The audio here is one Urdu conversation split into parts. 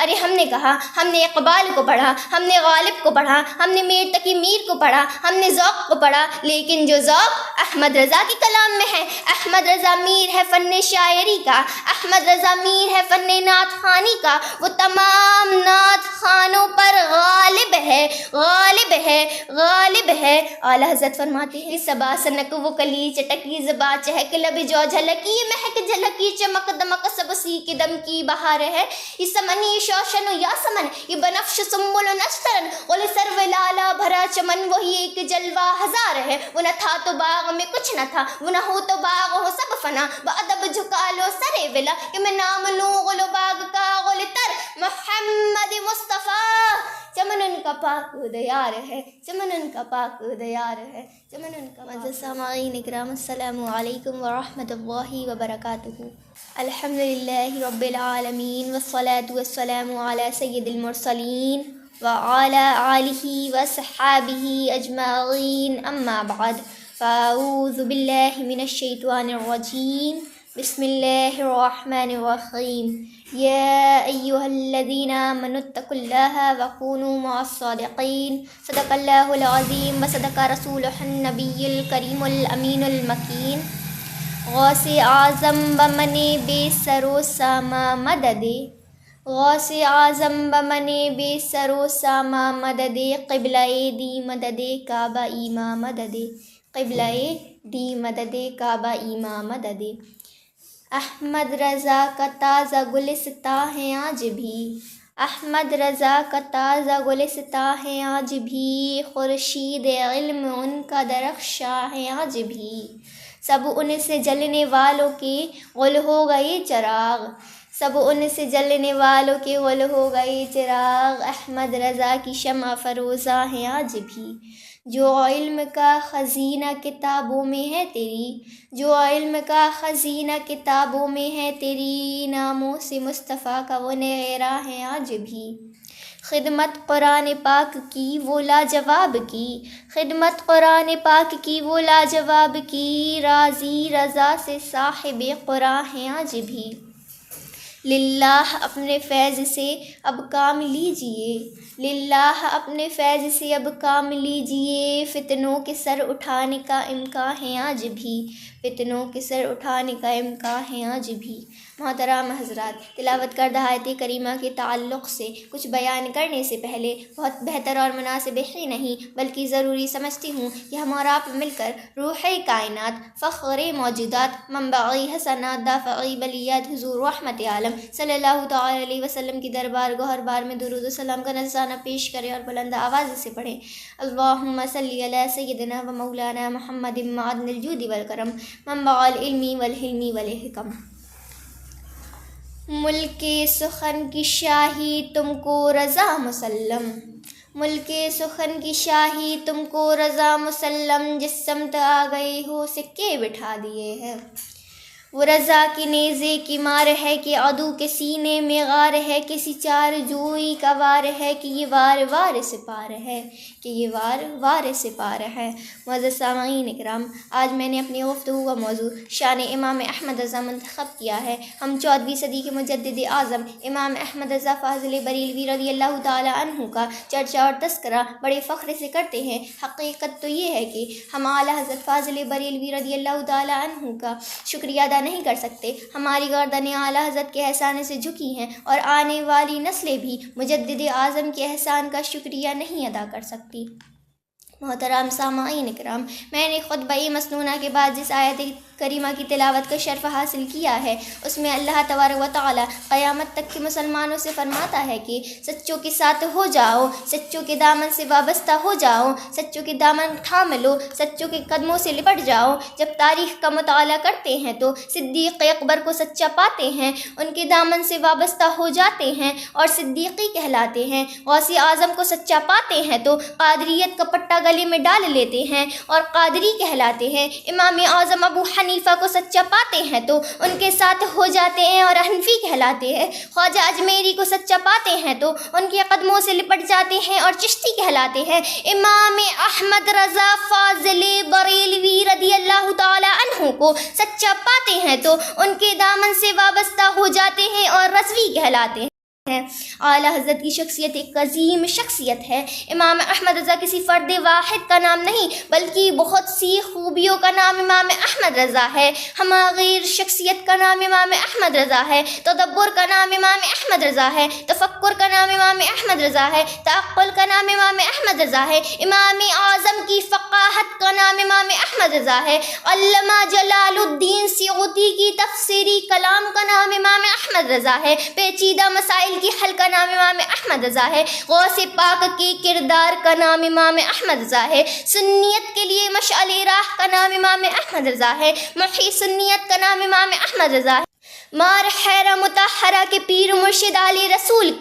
ارے ہم نے کہا، ہم نے اقبال کو پڑھا، ہم نے غالب کو پڑھا، ہم نے میر تقی میر کو پڑھا، ہم نے ذوق کو پڑھا، لیکن جو ذوق احمد رضا کے کلام میں ہے، احمد رضا میر ہے فن شاعری کا، احمد رضا میر ہے فن نعت خوانی کا، وہ تمام نعت خوانوں پر غالب ہے، غالب ہے، غالب ہے۔ اعلیٰ حضرت فرماتے ہیں، صبا سنک وہ کلی چٹکی زبا چہک لب جو جھلکی مہک جھلکی چمک دمک سب سی کے دم کی بہار ہے، یہ سمن یہ شوشن و یا سمن یہ بنفش سنبل و نسترن غل سرو لالا بھرا چمن وہی ایک جلوہ ہزار ہے، وہ نہ تھا تو باغ میں کچھ نہ تھا، وہ نہ ہو تو باغ ہو سب فنا، بادب جھکا لو سرے ولا کہ میں نام لوں غل باغ کا غل تر محمد مصطفیٰ، چمن ان کا پاک دیار ہے، چمن ان کا پاک دیار ہے، چمن ان کا معزز سامعین اکرام، السلام علیکم ورحمۃ اللہ وبرکاتہ۔ الحمد للہ رب العالمین والصلاة والسلام علی سید المرسلین وعلی آلہ وصحابہ اجمعین، اما بعد، فاعوذ باللہ من الشیطان الرجیم، بسم اللہ الرحمن الرحیم، یا ایہا الذین آمنوا اتقوا اللہ وکونوا مع الصادقین، صدق اللہ العظیم وصدق رسولہ النبی الکریم الامین المکین۔ غوث اعظم بمن بے سر و ساما مدد، غوث اعظم بمن بے سر و ساما مدد، قبلہ دی مدد کعبہ ایما مدد، قبلہ دی مدد کعبہ ایما مدد۔ احمد رضا کا تازہ گلستاں ہے آج بھی، احمد رضا کا تازہ گلستاں ہے آج بھی، خورشید علم ان کا درخشاں ہے آج بھی، سب ان سے جلنے والوں کے غل ہو گئے چراغ، سب ان سے جلنے والوں کے غل ہو گئے چراغ، احمد رضا کی شمع فروزاں ہے آج بھی، جو علم کا خزینہ کتابوں میں ہے تیری، جو علم کا خزینہ کتابوں میں ہے تیری، ناموں سے مصطفیٰ کا وہ نغیرہ ہے آج بھی، خدمت قرآن پاک کی وہ لاجواب کی، خدمت قرآن پاک کی وہ لاجواب کی، راضی رضا سے صاحب قرآن ہیں آج بھی، للہ اپنے فیض سے اب کام لیجئے، للہ اپنے فیض سے اب کام لیجئے، فتنوں کے سر اٹھانے کا امکان ہے آج بھی، فتنوں کے سر اٹھانے کا امکان ہے آج بھی۔ محترم حضرات، تلاوت کردہ آیت کریمہ کے تعلق سے کچھ بیان کرنے سے پہلے بہت بہتر اور مناسب ہی نہیں بلکہ ضروری سمجھتی ہوں کہ ہم اور آپ مل کر روح کائنات، فخر موجودات، منبع حسنات، دافع بلیات حضور رحمت عالم صلی اللہ تعالی علیہ وسلم کی دربار گوہر بار میں درود و سلام کا نذرانہ پیش کریں اور بلند آواز سے پڑھیں، اللہم صلی علی سیدنا و مولانا محمد معدن الجود والکرم، منبع العلم والحلم والحکم۔ ملک سخن کی شاہی تم کو رضا مسلم، ملک سخن کی شاہی تم کو رضا مسلم، جس سمت آ گئے ہو سکے بٹھا دیے ہیں، وہ رضا کی نیزے کی مار ہے کہ عدو کے سینے میں غار ہے، کسی چار جوئی کا وار ہے کہ یہ وار وار سے پار ہے، کہ یہ وار وار سے پار ہے۔ معزز سامعین اکرام، آج میں نے اپنی گفتگو کا موضوع شان امام احمد رضا منتخب کیا ہے۔ ہم 14ویں صدی کے مجدد اعظم امام احمد رضا فاضل بریلوی رضی اللہ تعالی عنہ کا چرچا اور تذکرہ بڑے فخر سے کرتے ہیں۔ حقیقت تو یہ ہے کہ ہم اعلیٰ حضرت فاضل بریلوی رضی اللہ تعالی عنہ کا شکریہ ادا نہیں کر سکتے، ہماری گردنیں اعلیٰ حضرت کے احسان سے جھکی ہیں اور آنے والی نسلیں بھی مجدد اعظم کے احسان کا شکریہ نہیں ادا کر سکتی۔ محترم سامعین اکرام، میں نے خطبہ مسنونہ کے بعد جس آیت کریمہ کی تلاوت کا شرف حاصل کیا ہے، اس میں اللہ تبارک و تعالی قیامت تک کے مسلمانوں سے فرماتا ہے کہ سچوں کے ساتھ ہو جاؤ، سچوں کے دامن سے وابستہ ہو جاؤ، سچوں کے دامن تھام لو، سچوں کے قدموں سے لپٹ جاؤ۔ جب تاریخ کا مطالعہ کرتے ہیں تو صدیق اکبر کو سچا پاتے ہیں، ان کے دامن سے وابستہ ہو جاتے ہیں اور صدیقی کہلاتے ہیں۔ غوث اعظم کو سچا پاتے ہیں تو قادریت کا پٹا گلے میں ڈال لیتے ہیں اور قادری کہلاتے ہیں۔ امام اعظم ابو حنیفہ کو سچا پاتے ہیں تو ان کے ساتھ ہو جاتے ہیں اور حنفی کہلاتے ہیں۔ خواجہ اجمیری کو سچا پاتے ہیں تو ان کے قدموں سے لپٹ جاتے ہیں اور چشتی کہلاتے ہیں۔ امام احمد رضا فاضل بریلوی رضی اللہ تعالی عنہ کو سچا پاتے ہیں تو ان کے دامن سے وابستہ ہو جاتے ہیں اور رضوی کہلاتے ہیں۔ ہیں۔ اعلیٰ حضرت کی شخصیت ایک عظیم شخصیت ہے۔ امام احمد رضا کسی فرد واحد کا نام نہیں بلکہ بہت سی خوبیوں کا نام امام احمد رضا ہے۔ ہماغیر شخصیت کا نام امام احمد رضا ہے، تدبر کا نام امام احمد رضا ہے، تفکر کا نام امام احمد رضا ہے، تعقل کا نام امام احمد رضا ہے، امام اعظم کی فقاہت کا نام امام احمد رضا ہے، علامہ جلال الدین سیوطی کی تفسیری کلام کا نام امام احمد رضا ہے، پیچیدہ مسائل کی حل کا نام امام احمد رضا ہے، غوث پاک کے کردار کا نام امام احمد رضا ہے، سنیت کے لیے مشعل راہ کا نام امام احمد رضا ہے، محی سنیت کا نام امام احمد رضا ہے، مار حیرہ مطہرہ کے پیر مرشد علی رسول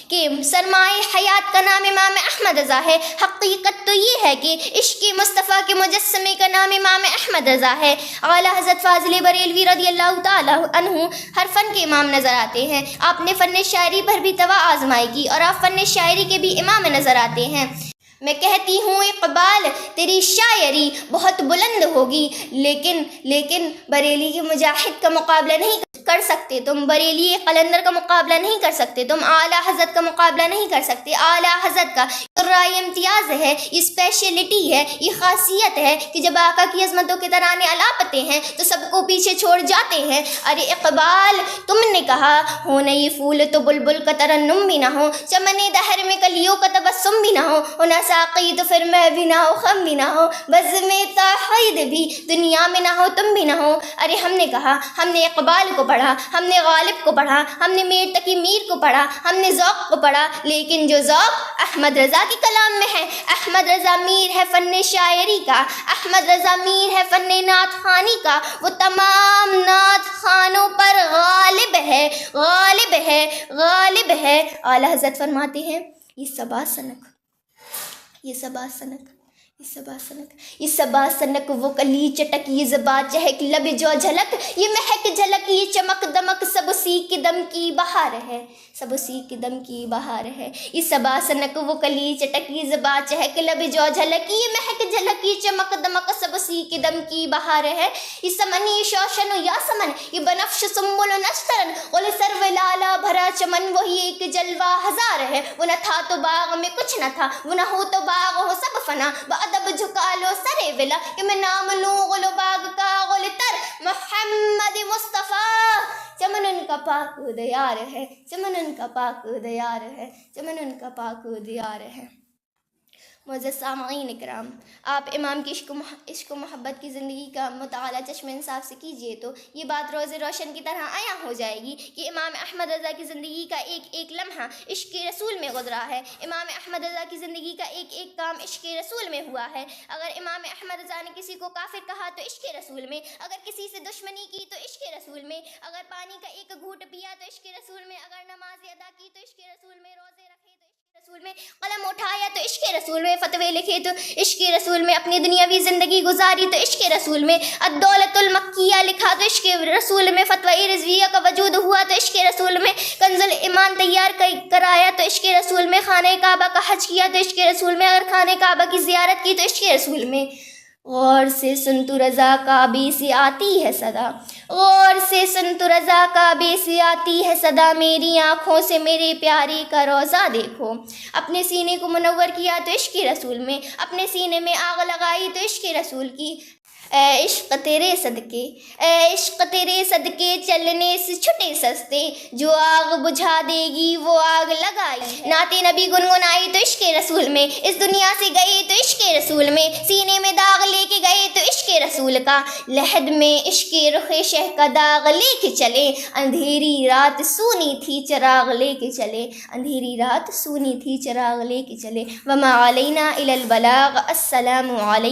کے سرمائے حیات کا نام امام احمد رضا ہے۔ حقیقت تو یہ ہے کہ عشق مصطفیٰ کے مجسمے کا نام امام احمد رضا ہے۔ اعلیٰ حضرت فاضل بریلوی رضی اللہ تعالیٰ عنہ ہر فن کے امام نظر آتے ہیں۔ آپ نے فن شاعری پر بھی طوع آزمائی کی اور آپ فن شاعری کے بھی امام نظر آتے ہیں۔ میں کہتی ہوں اقبال تیری شاعری بہت بلند ہوگی لیکن بریلی کے مجاہد کا مقابلہ نہیں کر سکتے تم، بریلی قلندر کا مقابلہ نہیں کر سکتے تم، اعلیٰ حضرت کا مقابلہ نہیں کر سکتے۔ اعلیٰ حضرت کا رائے امتیاز ہے، یہ اسپیشلٹی ہے، یہ خاصیت ہے کہ جب آقا کی عظمتوں کے ترانے الاپتے ہیں تو سب کو پیچھے چھوڑ جاتے ہیں۔ ارے اقبال تم نے کہا ہو نہ یہ پھول تو بلبل کا ترنم بھی نہ ہو، چمن دہر میں کلیوں کا تبسم بھی نہ ہو نہ ساقی تو پھر میں بھی نہ ہو، خم بھی نہ ہو، بزم توحید بھی دنیا میں نہ ہو، تم بھی نہ ہو۔ ارے ہم نے کہا، ہم نے اقبال کو پڑھا، ہم نے غالب کو پڑھا، ہم نے میر تقی میر کو پڑھا، ہم نے ذوق کو پڑھا، لیکن جو ذوق احمد رضا کے کلام میں ہے، احمد رضا میر ہے فن شاعری کا، احمد رضا میر ہے فن نعت خوانی کا، وہ تمام نعت خوانوں پر غالب ہے، غالب ہے، غالب ہے۔ اعلیٰ حضرت فرماتے ہیں یہ صبا سنک، یہ صبا سنک، یہ صبا سنک، یہ صبا سنک، وہ کلی چٹک، یہ زبا چہک، لب جو جھلک، یہ مہک جھلک، یہ چمک دمک، سب اسی کے دم کی بہار ہے، سب اسی کے دم کی بہار ہے۔ یہ صبا سنک، وہ کلی چٹک، یہ زبا چہک، لب جو جھلک، یہ مہک جھلک، یہ چمک دمک، سب اسی کے دم کی بہار ہے۔ یہ سمن، یہ شوشن و یاسمن، یہ بنفش سنبل و نشترن، غل سرو لالا بھرا چمن، وہی ایک جلوہ ہزار ہے۔ وہ نہ تھا تو باغ میں کچھ نہ تھا، وہ نہ ہو تو باغ ہو سب فنا، ادب جھکا لو سرے ولا، کہ میں نام لوں غل باغ کا غل تر محمد مصطفیٰ، چمن ان کا پاک دیار ہے، چمن ان کا پاک دیار ہے، چمن ان کا پاک دیار ہے۔ معزز سامعین اکرام، آپ امام کی عشق و محبت کی زندگی کا مطالعہ چشم انصاف سے کیجئے تو یہ بات روز روشن کی طرح عیاں ہو جائے گی کہ امام احمد رضا کی زندگی کا ایک ایک لمحہ عشق رسول میں گزرا ہے، امام احمد رضا کی زندگی کا ایک ایک کام عشق رسول میں ہوا ہے۔ اگر امام احمد رضا نے کسی کو کافر کہا تو عشق رسول میں، اگر کسی سے دشمنی کی تو عشق رسول میں، اگر پانی کا ایک گھونٹ پیا تو عشق رسول میں، اگر نماز ادا کی تو عشق رسول میں، روزے رکھے تو رسول میں، قلم اٹھایا تو عشق رسول میں، فتوے لکھے تو عشق رسول میں، اپنی دنیاوی زندگی گزاری تو عشق رسول میں، الدولت المکیہ لکھا تو عشق رسول میں، فتوی رضویہ کا وجود ہوا تو عشق رسول میں، کنز الایمان تیار کرایا تو عشق رسول میں، خانہ کعبہ کا حج کیا تو عشق رسول میں، اگر خانہ کعبہ کی زیارت کی تو عشق رسول میں۔ غور سے سن تو رضا کعبے سے آتی ہے صدا، غور سے سن تو رضا کعبے سے آتی ہے صدا، میری آنکھوں سے میرے پیارے کا روضہ دیکھو، اپنے سینے کو منور کیا تو عشق رسول میں، اپنے سینے میں آگ لگائی تو عشق رسول کی۔ اے عشق تیرے صدقے، اے عشق تیرے صدقے چلنے سے چھٹے سستے، جو آگ بجھا دے گی وہ آگ لگائی ہے۔ نعت نبی گنگنائی تو عشق رسول میں، اس دنیا سے گئے تو عشق رسول میں، سینے میں داغ لے کے گئے تو عشق رسول کا، لحد میں عشق رخ شہ کا داغ لے کے چلے، اندھیری رات سونی تھی چراغ لے کے چلے، اندھیری رات سونی تھی چراغ لے کے چلے۔ وما علینا الا البلاغ۔ السلام علیکم۔